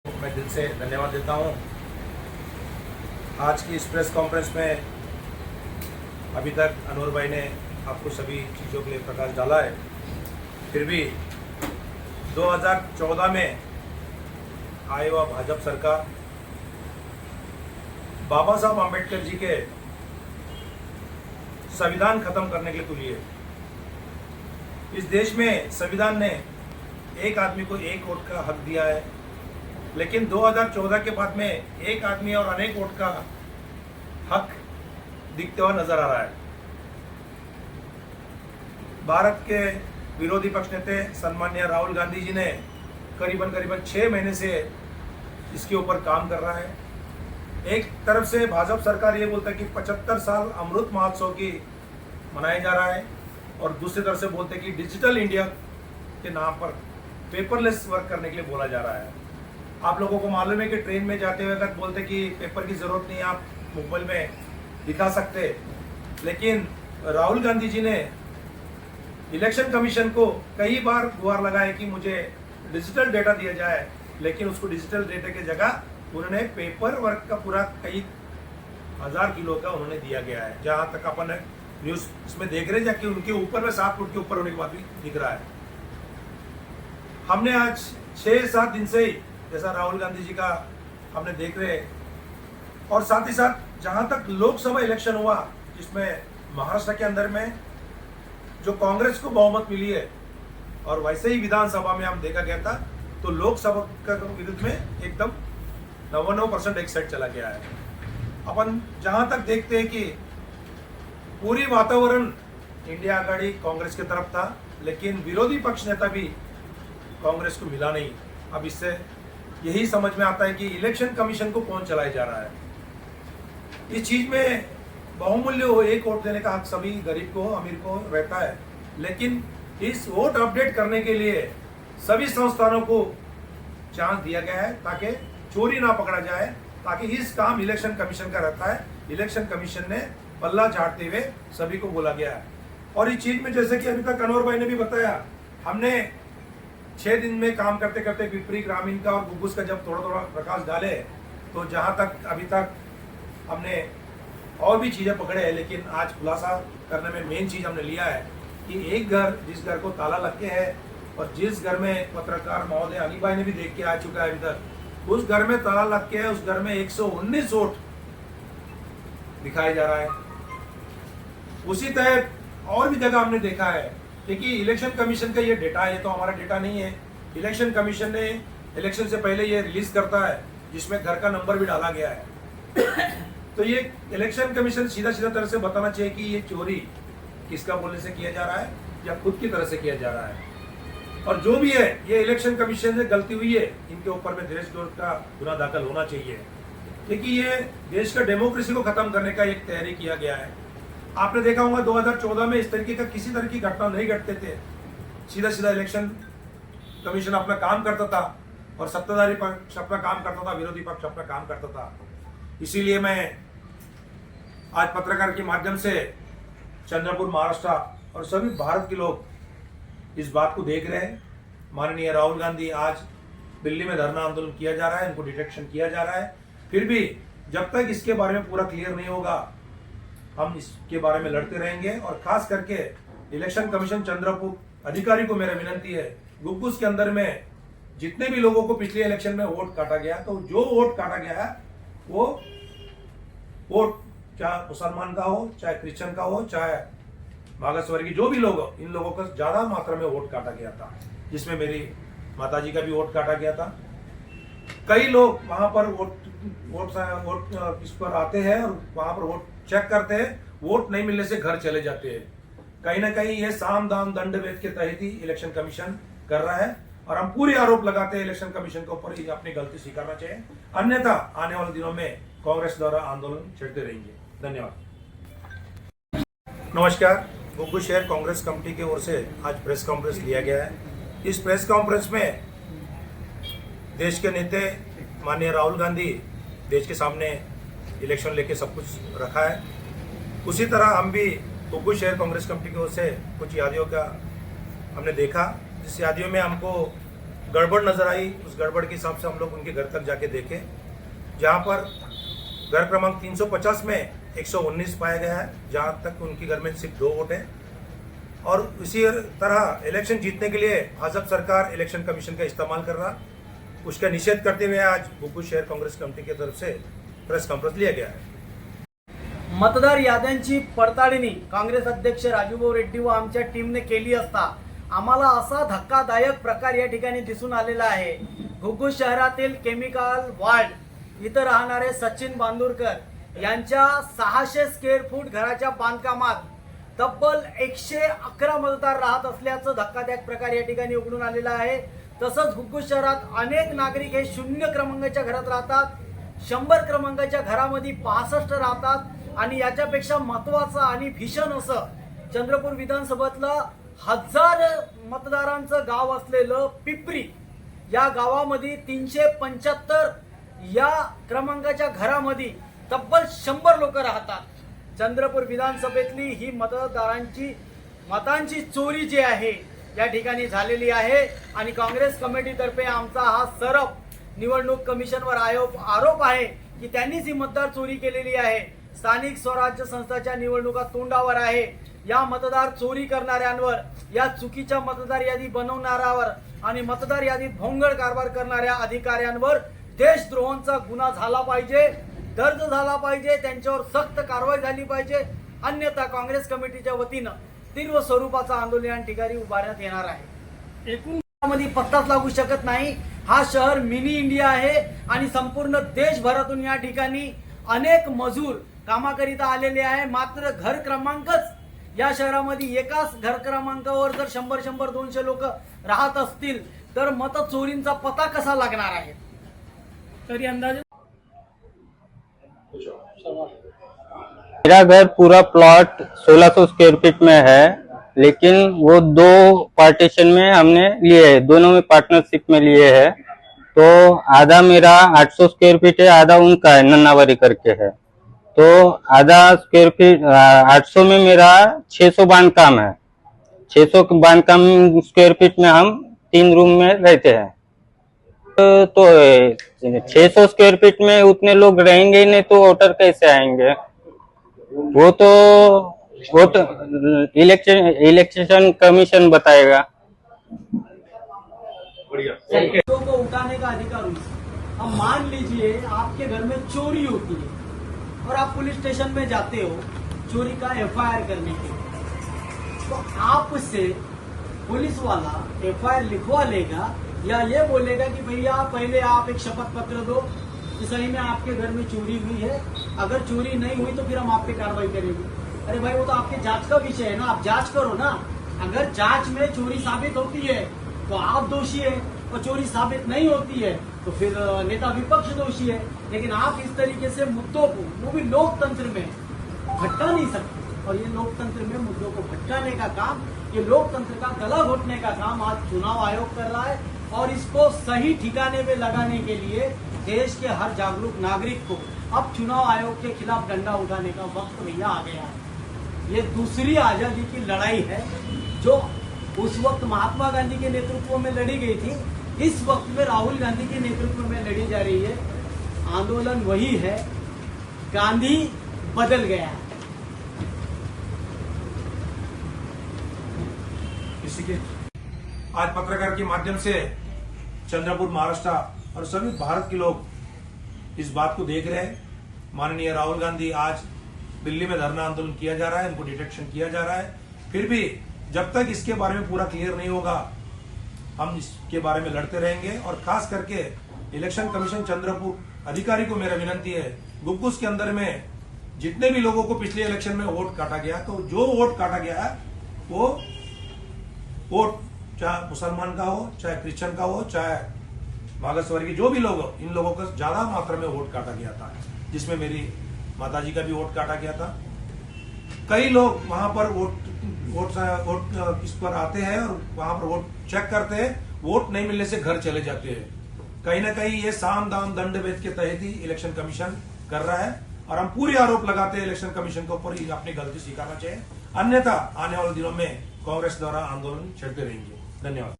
मैं दिल से धन्यवाद देता हूं। आज की इस प्रेस कॉन्फ्रेंस में अभी तक अनवर भाई ने आपको सभी चीज़ों के लिए प्रकाश डाला है। फिर भी 2014 में आए हुआ भाजपा सरकार बाबा साहब आम्बेडकर जी के संविधान खत्म करने के लिए तुली है। इस देश में संविधान ने एक आदमी को एक वोट का हक दिया है, लेकिन 2014 के बाद में एक आदमी और अनेक वोट का हक दिखते हुआ नजर आ रहा है। भारत के विरोधी पक्ष नेता सम्माननीय राहुल गांधी जी ने करीबन 6 महीने से इसके ऊपर काम कर रहा है। एक तरफ से भाजपा सरकार ये बोलता है कि 75 साल अमृत महोत्सव की मनाया जा रहा है, और दूसरी तरफ से बोलते हैं कि डिजिटल इंडिया के नाम पर पेपरलेस वर्क करने के लिए बोला जा रहा है। आप लोगों को मालूम है कि ट्रेन में जाते हुए अगर बोलते कि पेपर की जरूरत नहीं, आप मोबाइल में दिखा सकते, लेकिन राहुल गांधी जी ने इलेक्शन कमीशन को कई बार गुहार लगाया कि मुझे डिजिटल डेटा दिया जाए, लेकिन उसको डिजिटल डेटा की जगह उन्होंने पेपर वर्क का पूरा कई हजार किलो का उन्होंने दिया गया है। जहां तक अपन न्यूज इसमें देख रहे हैं, जाके उनके ऊपर में 7 फुट के ऊपर होने के बाद भी दिख रहा है। हमने आज 6-7 दिन से ही जैसा राहुल गांधी जी का हमने देख रहे हैं, और साथ ही साथ जहां तक लोकसभा इलेक्शन हुआ जिसमें महाराष्ट्र के अंदर में जो कांग्रेस को बहुमत मिली है, और वैसे ही विधानसभा में हम देखा गया था, तो लोकसभा का विरुद्ध में एकदम 99% एक साइड चला गया है। अपन जहां तक देखते हैं कि पूरी वातावरण इंडिया आघाड़ी कांग्रेस की तरफ था, लेकिन विरोधी पक्ष नेता भी कांग्रेस को मिला नहीं। अब इससे यही समझ में आता है कि इलेक्शन कमीशन को कौन चलाया जा रहा है। इस चीज में बहुमूल्य हो एक वोट देने का हक सभी गरीब को अमीर को रहता है, लेकिन इस वोट अपडेट करने के लिए सभी संस्थानों को चांस दिया गया है ताकि चोरी ना पकड़ा जाए, ताकि इस काम इलेक्शन कमीशन का रहता है। इलेक्शन कमीशन ने पल्ला झाड़ते हुए सभी को बोला गया है। और इस चीज में जैसे कि अभी तक अनवर भाई ने भी बताया, हमने 6 दिन में काम करते करते पिपरी ग्रामीण का और गुग्गुस का जब थोड़ा प्रकाश डाले, तो जहां तक अभी तक हमने और भी चीजें पकड़े हैं, लेकिन आज खुलासा करने में मेन चीज हमने लिया है कि एक घर जिस घर को ताला लग के है, और जिस घर में पत्रकार महोदय अली भाई ने भी देख के आ चुका है अभी तक, उस घर में ताला लग के है, उस घर में 119 वोट दिखाया जा रहा है। उसी तरह और भी जगह हमने देखा है, क्योंकि इलेक्शन कमीशन का ये डेटा है, ये तो हमारा डेटा नहीं है। इलेक्शन कमीशन ने इलेक्शन से पहले ये रिलीज करता है, जिसमें घर का नंबर भी डाला गया है। तो ये इलेक्शन कमीशन सीधा तरह से बताना चाहिए कि ये चोरी किसका बोलने से किया जा रहा है या खुद की तरह से किया जा रहा है। और जो भी है, ये इलेक्शन कमीशन से गलती हुई है, इनके ऊपर में देशद्रोह का गुना दाखिल होना चाहिए, क्योंकि ये देश का डेमोक्रेसी को खत्म करने का एक तैयारी किया गया है। आपने देखा होगा 2014 में इस तरीके का किसी तरह की घटना नहीं घटते थे। सीधा इलेक्शन कमीशन अपना काम करता था, और सत्ताधारी पक्ष अपना काम करता था, विरोधी पक्ष अपना काम करता था। इसीलिए मैं आज पत्रकार के माध्यम से चंद्रपुर महाराष्ट्र और सभी भारत के लोग इस बात को देख रहे हैं। माननीय राहुल गांधी आज दिल्ली में धरना आंदोलन किया जा रहा है, इनको डिटेक्शन किया जा रहा है। फिर भी जब तक इसके बारे में पूरा क्लियर नहीं होगा, हम इसके बारे में लड़ते रहेंगे। और खास करके इलेक्शन कमीशन चंद्रपुर अधिकारी को मेरा विनंती है, गुग्गुस के अंदर में जितने भी लोगों को पिछले इलेक्शन में वोट काटा गया, तो जो वोट काटा गया है वो वोट चाहे मुसलमान का हो, चाहे क्रिश्चियन का हो, चाहे मागासवर्गीय जो भी लोग हो, इन लोगों का ज्यादा मात्रा में वोट काटा गया था, जिसमें मेरी माताजी का भी वोट काटा गया था। कई लोग वहां पर वोट इस पर आते हैं और वहां पर वोट चेक करते हैं, वोट नहीं मिलने से घर चले जाते हैं। कहीं ना कहीं ये साम दाम दंड भेद के तहत ही इलेक्शन कमीशन कर रहा है, और हम पूरे आरोप लगाते हैं इलेक्शन कमीशन के ऊपर, अपनी गलती स्वीकारना चाहिए, अन्यथा आने वाले दिनों में कांग्रेस द्वारा आंदोलन छेड़ते रहेंगे। धन्यवाद। नमस्कार। गुग्गुस शहर कांग्रेस कमेटी की ओर से आज प्रेस कॉन्फ्रेंस लिया गया है। इस प्रेस कॉन्फ्रेंस में देश के नेता माननीय राहुल गांधी देश के सामने इलेक्शन लेके सब कुछ रखा है। उसी तरह हम भी गुग्गुस शहर कांग्रेस कमेटी की ओर से कुछ यादियों का हमने देखा, जिस यादियों में हमको गड़बड़ नजर आई, उस गड़बड़ के हिसाब से हम लोग उनके घर तक जाके देखे, जहां पर घर क्रमांक 350 में 119 पाया गया है, जहां तक उनके घर में सिर्फ 2 वोट है। और इसी तरह इलेक्शन जीतने के लिए भाजपा सरकार इलेक्शन कमीशन का इस्तेमाल कर रहा, उसका निषेध करते हुए आज गुग्गू शहर काँग्रेस कमिटी की तरफ से प्रेस कॉन्फ्रेंस लिया गया है। मतदार याद्यांची पडताळणी काँग्रेस अध्यक्ष राजूभाऊ रेड्डी व आमच्या टीमने केली असता आम्हाला असा धक्कादायक प्रकार या ठिकाणी दिसून आलेला आहे। गुग्गू शहरातील केमिकल वार्ड इथं राहणारे सचिन बांदुरकर यांच्या 600 स्क्वेअर फूट घराच्या बांधकामात तब्बल 111 मतदार राहत असल्याचं धक्कादायक प्रकार या ठिकाणी उघडून आलेला आहे। तसंच गुग्गू शहरात अनेक नागरिक हे 0 क्रमांकाच्या घरात राहतात, 100 क्रमांकाच्या घरामध्ये 65 राहतात आणि याच्यापेक्षा महत्त्वाचं आणि भीषण असं चंद्रपूर विधानसभेतलं 1000 मतदारांचं गाव असलेलं पिपरी या गावामध्ये 375 या क्रमांकाच्या घरामध्ये तब्बल 100 लोक राहतात। चंद्रपूर विधानसभेतली ही मतांची चोरी जी आहे या ठिकाणी झालेली आहे आणि काँग्रेस कमिटीतर्फे आमचा हा सरप निवडणूक कमिशनवर आरोप आहे की त्यांनीच ही मतदार चोरी केलेली आहे। स्थानिक स्वराज्य संस्थांच्या निवडणुका तोंडावर आहे। या मतदार चोरी करणाऱ्यांवर, या चुकीच्या मतदार यादी बनवणाऱ्यावर आणि मतदार यादीत भोंगळ कारभार करणाऱ्या अधिकाऱ्यांवर देशद्रोहाचा गुन्हा झाला पाहिजे, दर्ज झाला पाहिजे, त्यांच्यावर सक्त कारवाई झाली पाहिजे। अन्यथा काँग्रेस कमिटीच्या वतीनं तीव्र स्वरूपाचं आंदोलन या ठिकाणी उभारण्यात येणार आहे। एकूण मध्ये पत्ताच लागू शकत नाही। हा शहर मिनी इंडिया आहे आणि संपूर्ण देशभरातून या ठिकाणी अनेक मजूर कामाकरिता आलेले आहे। मात्र घर क्रमांकच या शहरामध्ये एकाच घर क्रमांकावर जर 100-200 लोक राहत असतील तर मत चोरींचा पता कसा लागणार आहे? तरी अंदाजे मेरा घर पूरा प्लॉट 1600 स्क्वायर फीट में है, लेकिन वो 2 पार्टीशन में हमने लिए है, दोनों में पार्टनरशिप में लिए है। तो आधा मेरा 800 स्क्वायर फीट है, आधा उनका है, नन्नावरी करके है। तो आधा स्क्वायर फीट 800 में मेरा 600 बांधकाम है। 600 बांधकाम स्क्वायर फीट में हम 3 रूम में रहते हैं। तो 600 स्क्वायर फीट में उतने लोग रहेंगे ही नहीं, तो वोटर कैसे आएंगे? वो तो वोट इलेक्शन कमीशन बताएगा। लोगों को उठाने का अधिकार उनसे। अब मान लीजिए आपके घर में चोरी होती है और आप पुलिस स्टेशन में जाते हो चोरी का एफआईआर करने के लिए, तो आपसे पुलिस वाला एफआईआर लिखवा लेगा या ये बोलेगा कि भैया पहले आप एक शपथ पत्र दो कि सही में आपके घर में चोरी हुई है, अगर चोरी नहीं हुई तो फिर हम आप पे कार्रवाई करेंगे। अरे भाई वो तो आपके जांच का विषय है ना, आप जांच करो ना। अगर जांच में चोरी साबित होती है तो आप दोषी है और चोरी साबित नहीं होती है तो फिर नेता विपक्ष दोषी है। लेकिन आप इस तरीके से मुद्दों को, वो भी लोकतंत्र में, भटका नहीं सकते। और ये लोकतंत्र में मुद्दों को भटकाने का काम, ये लोकतंत्र का गला घोटने का काम आज चुनाव आयोग कर रहा है। और इसको सही ठिकाने में लगाने के लिए देश के हर जागरूक नागरिक को अब चुनाव आयोग के खिलाफ डंडा उठाने का वक्त भैया आ गया है। ये दूसरी आजादी की लड़ाई है जो उस वक्त महात्मा गांधी के नेतृत्व में लड़ी गई थी, इस वक्त में राहुल गांधी के नेतृत्व में लड़ी जा रही है। आंदोलन वही है, गांधी बदल गया है। इसी के आज पत्रकार के माध्यम से चंद्रपुर, महाराष्ट्र और सभी भारत के लोग इस बात को देख रहे हैं। माननीय राहुल गांधी आज दिल्ली में धरना आंदोलन किया जा रहा है, उनको डिटेक्शन किया जा रहा है। फिर भी जब तक इसके बारे में पूरा क्लियर नहीं होगा हम इसके बारे में लड़ते रहेंगे। और खास करके इलेक्शन कमीशन चंद्रपुर अधिकारी को मेरा विनती है, गुग्गूस के अंदर में जितने भी लोगों को पिछले इलेक्शन में वोट काटा गया, तो जो वोट काटा गया है वो वोट चाहे मुसलमान का हो, चाहे क्रिश्चियन का हो, चाहे मागासवर्गीय जो भी लोग हो, इन लोगों का ज्यादा मात्रा में वोट काटा गया था, जिसमें मेरी माताजी का भी वोट काटा गया था। कई लोग वहां पर वोट इस पर आते हैं और वहां पर वोट चेक करते हैं, वोट नहीं मिलने से घर चले जाते हैं। कहीं ना कहीं ये साम दाम दंड भेद के तहत ही इलेक्शन कमीशन कर रहा है और हम पूरी आरोप लगाते हैं इलेक्शन कमीशन के ऊपर, अपनी गलती स्वीकारना चाहिए। अन्यथा आने वाले दिनों में कांग्रेस द्वारा आंदोलन छेड़ते रहेंगे। धन्यवाद।